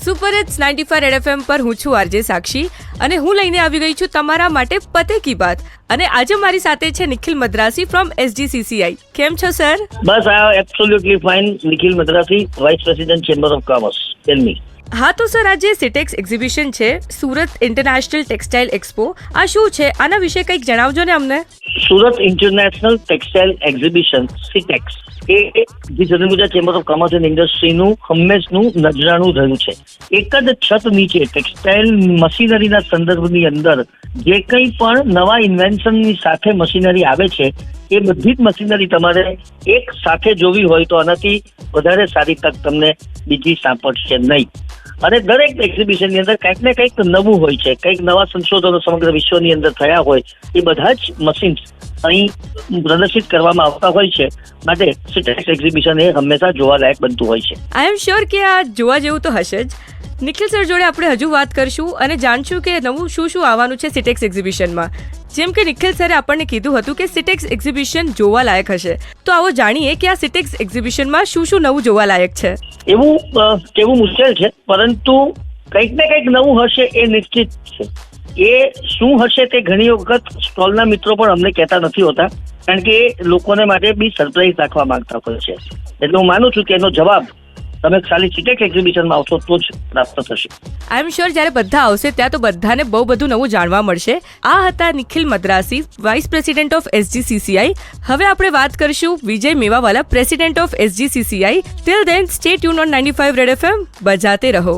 Super hits 95 red FM પર હું છું આરજે સાક્ષી અને હું લઈને આવી ગઈ છું તમારા માટે પતે કી બાત. અને આજે મારી સાથે છે નિખિલ મદ્રાસી ફ્રોમ SGCCI. કેમ છો સર? બસ આ absolutely fine. Nikhil Madrasi, vice president chamber of commerce. Tell me. હા તો સર, આજે સિટેક્સ એક્ઝિબિશન છે, સુરત ઇન્ટરનેશનલ ટેક્સટાઇલ એક્સપો. આ શું છે? આના વિશે કંઈક જણાવજો ને અમને. Surat international textile exhibition SITEX એ Gujarat chamber of commerce and ઇન્ડસ્ટ્રીનું હંમેશનું નજરાણું રહ્યું છે. એક જ છત નીચે ટેક્સટાઇલ મશીનરીના સંદર્ભની અંદર જે કંઈ પણ નવા ઇન્વેન્શનની સાથે મશીનરી આવે છે એ બધી જ મશીનરી તમારે એક સાથે જોવી હોય તો આનાથી વધારે સારી તક તમને બીજી સાંપડશે નહીં. અને દરેક એક્ઝિબિશનની અંદર કંઈક ને કંઈક નવું હોય છે, કંઈક નવા સંશોધનો સમગ્ર વિશ્વની અંદર થયા હોય એ બધા જ મશીન્સ અહીં પ્રદર્શિત કરવામાં આવતા હોય છે. માટે સિટેક્સ એક્ઝિબિશન એ હંમેશા જોવાલાયક બનતું હોય છે. આઈ એમ શ્યોર કે આ જોવા જેવું તો હશે જ. નિખિલ સર જોડે આપણે હજુ વાત કરશું અને જાણશું કે નવું શું શું આવવાનું છે સિટેક્સ એક્ઝિબિશનમાં. જેમ કે નિખિલ સરે આપણને કીધું હતું કે સિટેક્સ એક્ઝિબિશન જોવા લાયક હશે, તો આવો જાણીએ કે આ સિટેક્સ એક્ઝિબિશનમાં શું શું નવું જોવા લાયક છે. એવું કહેવું મુશ્કેલ છે, પરંતુ કંઈક ને કંઈક નવું હશે એ નિશ્ચિત છે. એ શું હશે તે ઘણી વખત સ્ટોલના મિત્રો પણ અમને કહેતા નથી હોતા, કારણ કે એ લોકોને માટે બી સરપ્રાઈઝ રાખવા માંગતા હોય છે. એટલે હું માનું છું કે એનો જવાબ તમે ખાલી સિટેક્સ એક્ઝિબિશનમાં આવશો તો જ પ્રાપ્ત થશે. આઈ એમ શ્યોર જ્યારે બધા આવશે ત્યાં તો બધાને બહુ બધું નવું જાણવા મળશે. આ હતા Nikhil Madrasi, vice president of SGCCI. હવે આપણે વાત કરશું Vijay Mewawala, president of SGCCI. Till then stay tune on 95 red FM. બજાતે રહો.